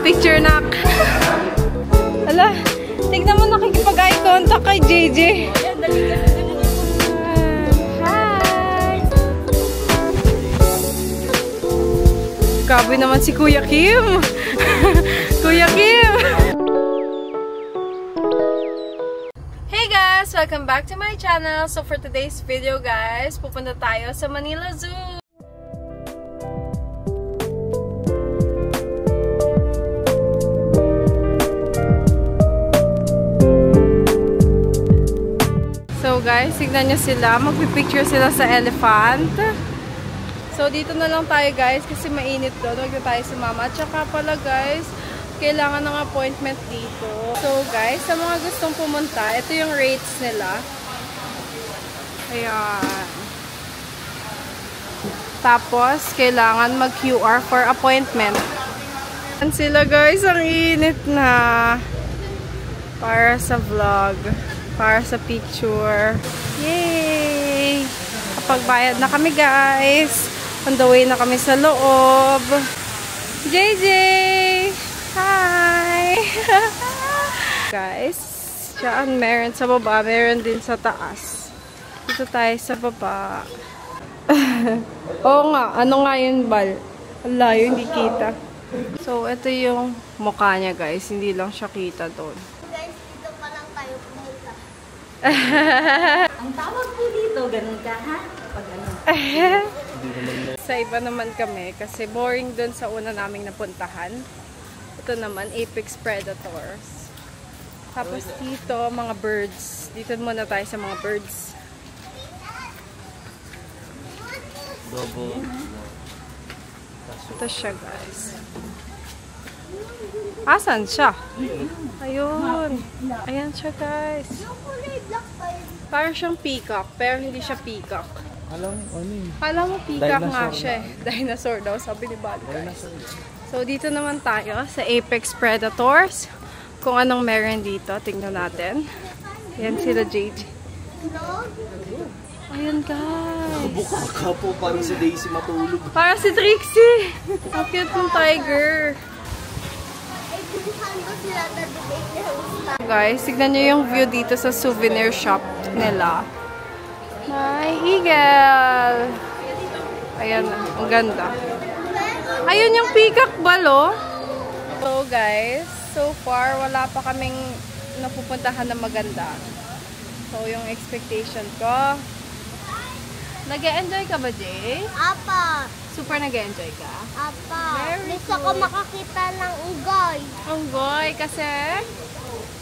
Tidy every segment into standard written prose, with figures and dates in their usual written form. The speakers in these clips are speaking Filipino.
Picture nak. Ala, tignan mo nakikipag-eye contact kay JJ. Hi! Grabe naman si Kuya Kim. Kuya Kim! Hey guys! Welcome back to my channel. So for today's video guys, pupunta tayo sa Manila Zoo. So guys, tignan nyo sila. Magpipicture sila sa elephant. So dito na lang tayo guys kasi mainit doon. Huwag na tayo sumama. At saka pala guys, kailangan ng appointment dito. So guys, sa mga gustong pumunta, ito yung rates nila. Ayan. Tapos, kailangan mag-QR for appointment. Ayan sila guys, ang init na. Para sa vlog. Para sa picture. Yay! Kapagbayad na kami guys. On the way na kami sa loob. JJ! Hi! Guys, dyan meron sa baba. Meron din sa taas. Dito tayo sa baba. Oo nga. Ano nga yun, Bal? Ang layo, hindi kita. So, ito yung mukha niya guys. Hindi lang siya kita doon. Ang tawag po dito, ganun ka ha? Pag ano? Sa iba naman kami, kasi boring dun sa una naming napuntahan. Ito naman, Apex Predators. Tapos dito, mga birds. Dito muna tayo sa mga birds. Ito siya guys. Asan siya? Ayun. Ayan siya guys. Parang siyang peacock, pero hindi siya peacock. Alam mo peacock nga siya eh. Dinosaur daw, sabi ni Bali guys. So dito naman tayo sa Apex Predators. Kung anong meron dito, tingnan natin. Ayan sila JJ. Ayan guys. Buka ka po, parang si Daisy matulog. Parang si Trixie. Ang cute ng tiger. Guys, tignan nyo yung view dito sa souvenir shop nila. May eagle. Ayan, ang ganda. Ayun yung peacock balo. So guys, so far wala pa kaming napupuntahan na maganda. So yung expectation ko. Nag-e-enjoy ka ba, Jay? Apa. Super nag-e-enjoy ka? Apa. Gusto ko makakita ng unggoy. Unggoy, kasi?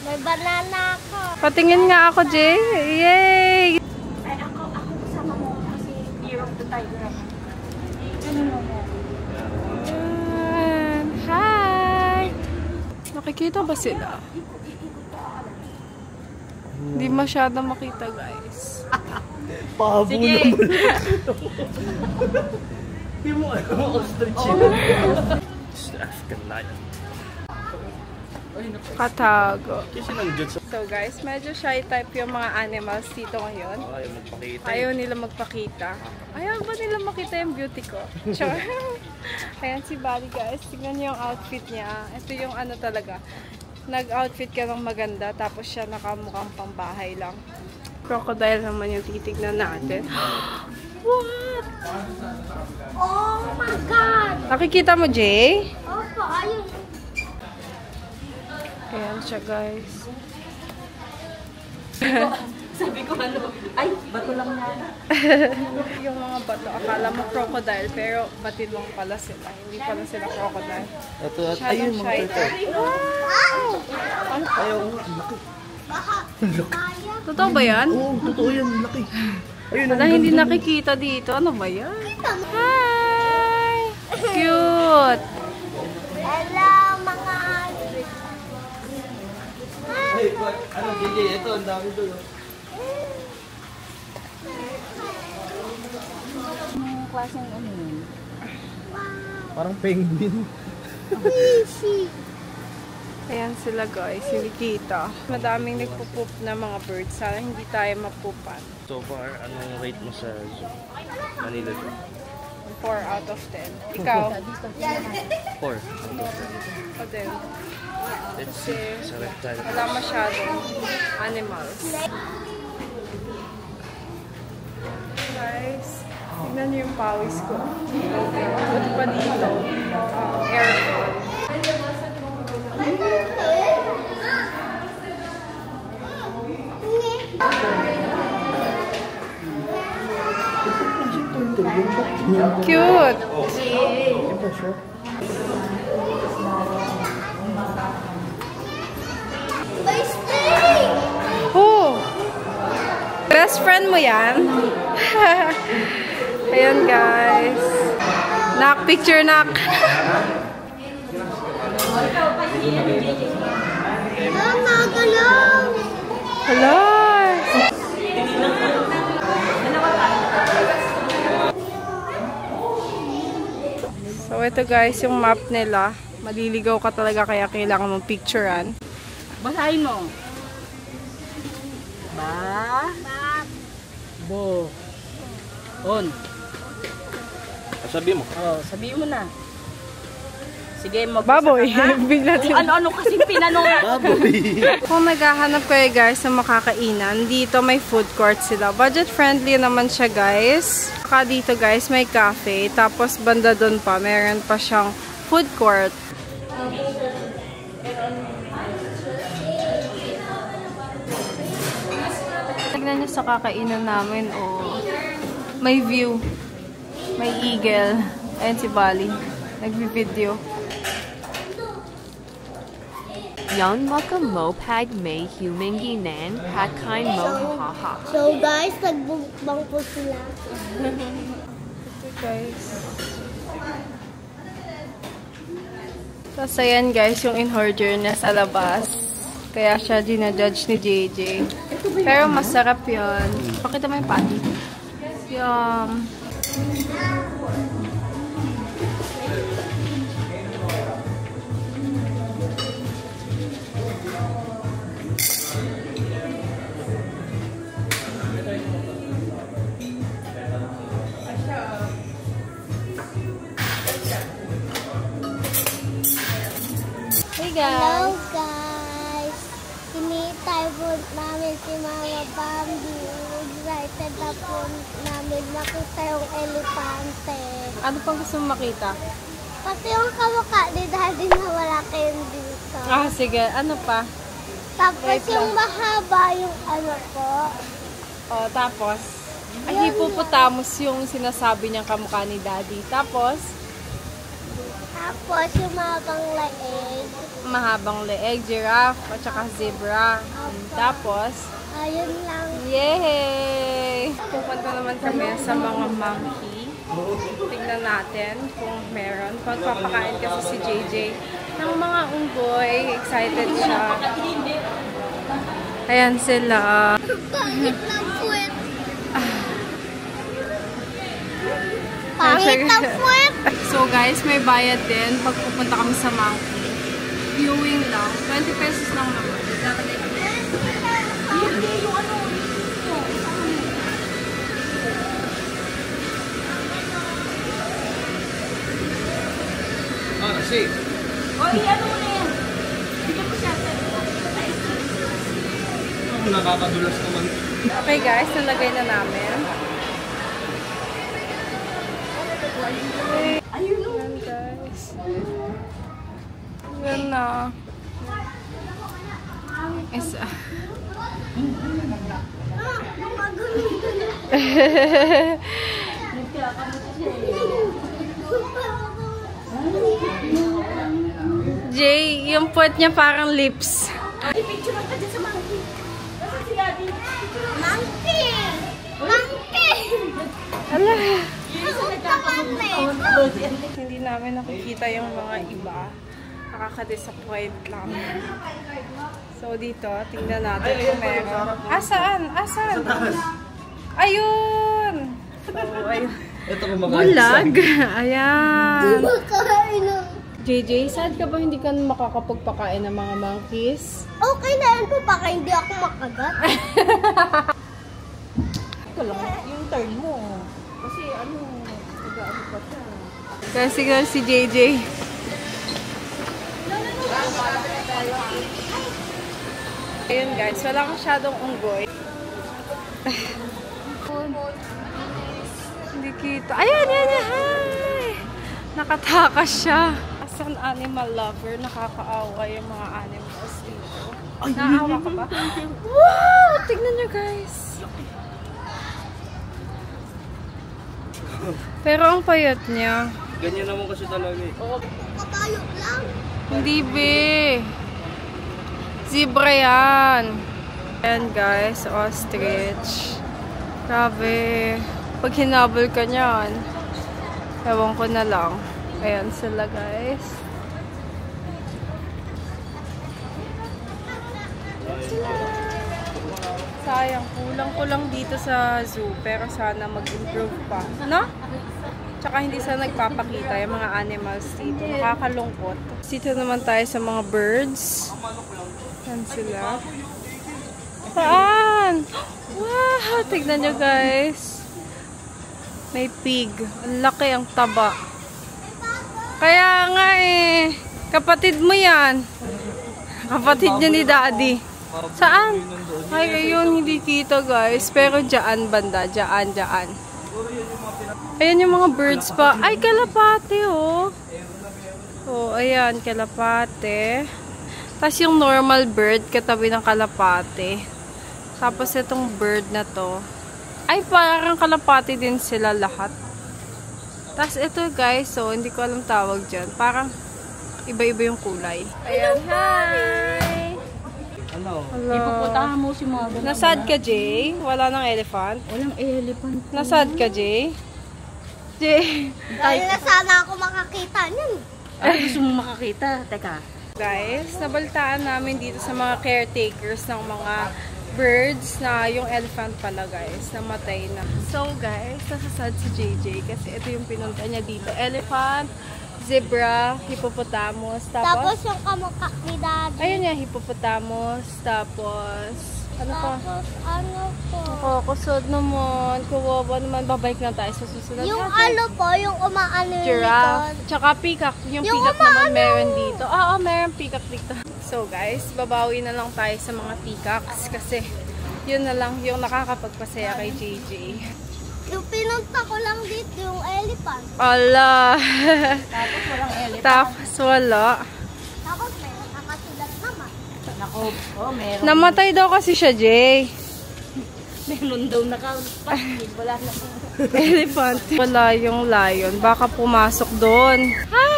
May banana ako. Patingin nga ako, Jay. Yay! Ay, ako kasama mo kasi Year of the Tiger. Ano mo? Hi! Nakikita ba sila? Hindi masyadong makita, guys. Pabo Sige! Hindi mo ano, ostrich yun. African lion. Katago. Kasi nandiyan sa... So guys, medyo shy type yung mga animals dito ngayon. Ayaw magpakita. Ayaw nila magpakita. Ayaw ba nila makita yung beauty ko? Sure. Ayan si Bali guys. Tignan niyo yung outfit niya. Ito yung ano talaga. Nag-outfit ka ng maganda tapos siya nakamukhang pambahay lang. Crocodile naman yung titignan natin. What? Oh my God! Nakikita mo, Jay? Opo, ayun. Ayan siya, guys. Sabi ko ano, ay, bato lang nata. Yung mga bato, akala mo crocodile, pero batilong pala sila. Hindi pala sila crocodile. Ito, Masyadong shy type. Wow! ayaw nga, ang laki. Kaya. Totoo ba yan? Oo, totoo yan, ang laki. Ayun, Wala, hindi nakikita dito. Ano ba yan? Hi! Cute! Hello, mga Ay, ano, DJ, ito, ang dami doon. Anong klaseng ano yun? Parang penguin. fishy. Ayan sila guys, hindi kita. Madaming nagpupup na mga birds. Sana hindi tayo mapupan. So far, anong rate mo sa Manila Zoo? 4 out of 10. Ikaw? 4. O din. Let's see. Sa reptile. Wala masyadong animals. Guys, tignan niyo yung pawis ko. Buti pa dito. Aircon. Cute! Oh! Best friend mo yan? Ayan guys. Nak, picture nak. Mama, galaw! Hello! So ito guys, yung map nila. Maliligaw ka talaga kaya kailangan mong picturean. Basahin mo. Bo. On. Sabi mo. Oh, sabihin mo na. Sige, Baboy! Bigla ano-ano kasi pinanong. Baboy! Kung naghahanap kayo guys ng makakainan, dito may food court sila. Budget friendly naman siya guys. Saka dito guys may cafe. Tapos banda doon pa, meron pa siyang food court. Tignan niyo sa kakainan namin. Oh, may view. May eagle. Ayan si Bali. Nagbi-video. Young Maka Mopag May Humingi Nan Patkain Mo Haha. So guys, nagbukbang po sila. Ito guys. Tapos ayan guys, yung in-order niya sa labas. Kaya siya dinajudge ni JJ. Pero masarap yun. Pakita mo yung patty. Yum. Hello guys! Hinihintay po namin si Mama Bambi. Excited na po namin makita yung elepante. Ano pang gusto mong makita? Pati yung kamukha ni Daddy na wala kayong dito. Ah, sige. Ano pa? Tapos wait lang. yung mahaba yung ano po. O, tapos? Ay, hippopotamus yung sinasabi niyang kamukha ni Daddy. Tapos? Tapos yung mahabang leeg. Mahabang leeg, giraffe, at saka zebra. Tapos? Ayun lang. Yay! Pupunta naman kami sa mga monkey. Tingnan natin kung meron. Pagpapakain kasi si JJ ng mga unggoy. Excited siya. Ayan sila. Pangit ng puwet. Pangit ng puwet. So guys, may bayad din pag pupunta kami sa monkey. Viewing lang. 20 pesos lang naman. Ah, kasi. Oy, ano mo na yan? Bigyan mo siya. Nakakadulas naman. Okay guys, nalagay na namin. Ayun o. Ayan guys. Ayan na. Isa. Jay, yung puwet niya parang lips. Picture ka dyan sa monkey. Kasi si Daddy. Monkey! Monkey! Ala. Hindi Hindi namin nakikita yung mga iba. Nakaka-disappoint lang. So dito, tingnan natin kung meron. Saan? Saan? Ayun! So, ayun. Ito kumakain. Bulag! Ayan! Makain na. JJ, sad ka ba hindi ka makakapagpakain ng mga monkeys? Okay na yan po, baka hindi ako makagat. Ito lang, yung turn mo. Kasi ano, Guys, tignan si JJ. Ayun guys, wala masyadong unggoy. Hindi kita. Ayan, yan. Hi! Nakatakas siya. As an animal lover, nakakaawa yung mga animals dito. Naawa ka ba? Wow! Tignan nyo guys. Pero ang payat niya. Ganyan naman kasi talaga eh. Kabayo lang. Hindi be. Zebra yan. Ayan guys, ostrich. Grabe. Pag hinabol ka niyan, ewan ko na lang. Ayan sila guys. Sayang, kulang-kulang dito sa zoo. Pero sana mag-improve pa. No? Tsaka hindi sana nagpapakita yung mga animals dito. Nakakalungkot. Dito naman tayo sa mga birds. Saan sila? Saan? Wow! Tignan nyo guys. May pig. Ang laki, ang taba. Kaya nga eh. Kapatid mo yan. Kapatid niya ni Daddy. Saan? Ay, ayun. Hindi kita guys. Pero dyan banda. Dyan. Ayan yung mga birds pa. Ay, kalapate oh. Oh, ayan. Kalapate. Tapos yung normal bird katabi ng kalapate. Tapos itong bird na to. Ay, parang kalapate din sila lahat. Tapos ito guys, so hindi ko alam tawag dyan. Parang iba-iba yung kulay. Ayan, hi! Ano? Ipuputahan mo si Mother. Nasad ka, Jay? Wala nang elephant? Walang elephant. Nasad ka, Jay? Jay? Dahil na sana ako makakita niyan. Ay, gusto mo makakita? Teka. Guys, nabalitaan namin dito sa mga caretakers ng mga birds na yung elephant pala guys, namatay na. So guys, nasasad si JJ kasi ito yung pinunta niya dito. Elephant, zebra, hippopotamus, Tapos yung kamukha ni Daddy. ayun yan, hippopotamus, tapos ano pa? Tapos ano po? Kusod naman, kawawa naman, babalik na tayo sa susunod Yung natin. ano po, yung umaano yung Giraffe, likod. tsaka peacock. Yung Yung peacock naman umaano. meron dito. Oo, meron peacock dito. So guys, babawi na lang tayo sa mga peacocks kasi yun na lang yung nakakapagpasaya kay JJ. Yung pinunta ko lang dito, yung elephant. Ala. Tapos walang elephant. Tapos wala. Tapos meron nakasulat naman. Nako, oh, meron. Namatay daw kasi siya, Jay. Meron daw nakapaskid. Wala na. Elephant. Wala yung lion. Baka pumasok doon. Hi!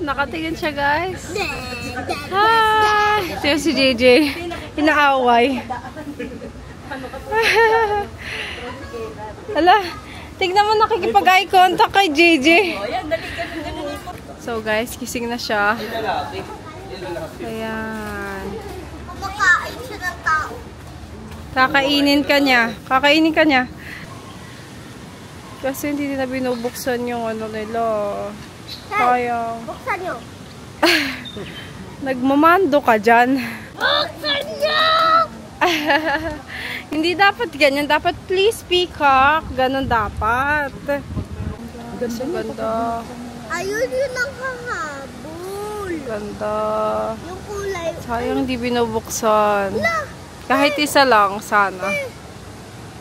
Nakatingin siya, guys. Hi! Siya si JJ. Inaaway. Hala, tignan mo nakikipag-eye contact kay JJ. So guys, kising na siya. Ayan. Kumakain siya ng tao. Kakainin ka niya. Kakainin ka niya. Kasi hindi na binubuksan yung ano nila. Sayang. Buksan nyo. Nagmamando ka dyan. Buksan nyo! Hindi dapat ganyan. Dapat please peacock. Ganon dapat. Ganda. Ayun yun ang hahabol. Ganda. Yung kulay. Sayang hindi binubuksan. Kahit isa lang sana.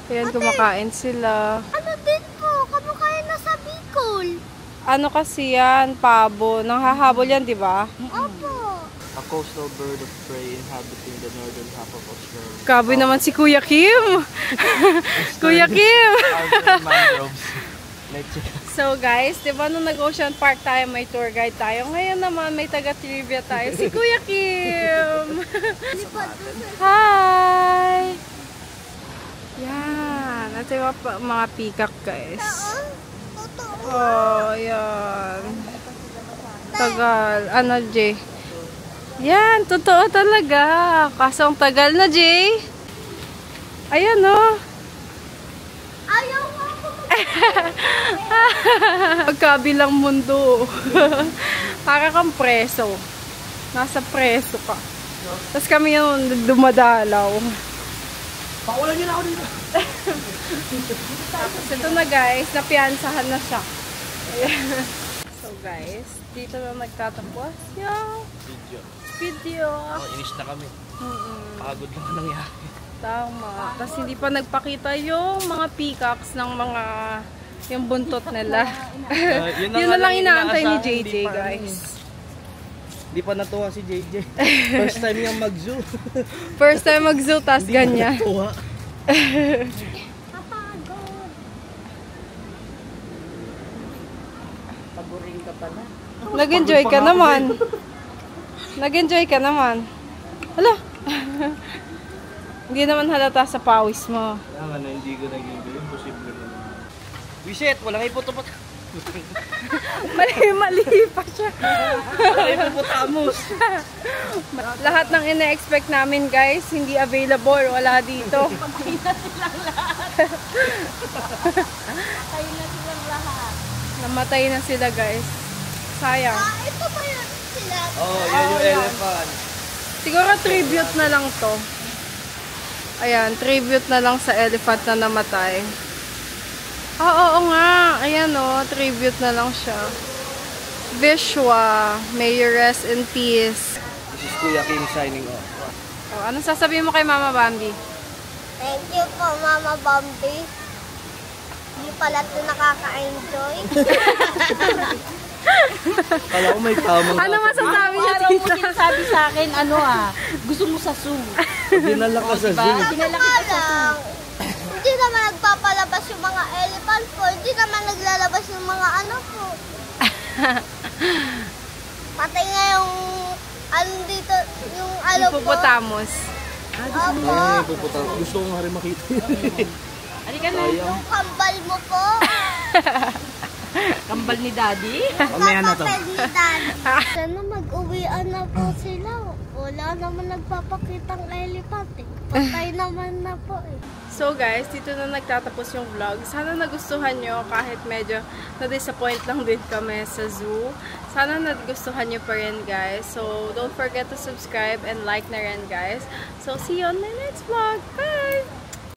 Ayan, kumakain sila. Ano din po? Kamukha na sa Bicol. Ano kasi yan? Pabo. Nanghahabol yan, di ba? Opo. A coastal bird of prey inhabiting the northern half of Australia. Grabe naman si Kuya Kim. Kuya Kim. Mangroves. So guys, di ba nung nag-Ocean Park tayo, may tour guide tayo. Ngayon naman may taga-trivia tayo. Si Kuya Kim. Hi! Yan. Ito yung mga peacock guys. Totoo. Oh, yan. Tagal. Ano, Jay? Yan, totoo talaga. Kaso ang tagal na, Jay. Ayan, oh. Ayaw nga ako. Magkabilang mundo. Para kang preso. Nasa preso ka. Tapos kami yung dumadalaw. Pakulan niyo na ako dito. Tapos ito na guys, napiansahan na siya. Ayan. So guys, dito na nagtatapos yung video. Oh, inis na kami. Pagod lang ang nangyari. Tama. Tapos hindi pa nagpakita yung mga peacocks ng mga yung buntot nila. Yun na lang inaantay ni JJ guys. Hindi pa natuwa si JJ. First time niyang mag-zoo. First time mag-zoo, tas ganyan. Natuwa. Paboring ka pala. Nag-enjoy ka naman. Nag-enjoy ka naman. Hala. Hindi naman halata sa pawis mo. Kaya na hindi ko nag-enjoy. Imposible naman. Wiset, walang ipotopat. Mali pa siya. Walang ipopotamos. Lahat ng ina-expect namin guys, hindi available. Wala dito. Patay na silang lahat. Namatay na sila guys. Sayang. Ito ba yun sila? Oh, yan yung elephant. Siguro tribute na lang to. Ayan, tribute na lang sa elephant na namatay. Oo nga. Ayan o, tribute na lang siya. Vishwa, may you rest in peace. This is Kuya Kim signing off. Oh, anong sasabihin mo kay Mama Bambi? Thank you po, Mama Bambi. Hindi pala ito nakaka-enjoy. Kala ko may tamang Ano masasabi niya, Araw mo tita? sinasabi sa akin, gusto mo sa zoo. dinala ka sa zoo. Ano nga lang, hindi naman nagpapalabas yung mga elephant po. Hindi naman naglalabas yung mga ano po. Patay nga yung ano dito, yung ano po. Hippopotamus. Opo, Ay, puputang. Gusto ko nga rin makita. Halika na. yung kambal mo po. Kambal ni Daddy. Mamaya na to. Kapatid ni Daddy. Sana mag-uwian na po sila. Wala naman nagpapakitang elephant eh. Patay naman na po eh. So guys, dito na nagtatapos yung vlog. Sana nagustuhan nyo kahit medyo na-disappoint lang din kami sa zoo. Sana nagustuhan nyo pa rin guys. So don't forget to subscribe and like na rin guys. So see you on my next vlog. Bye!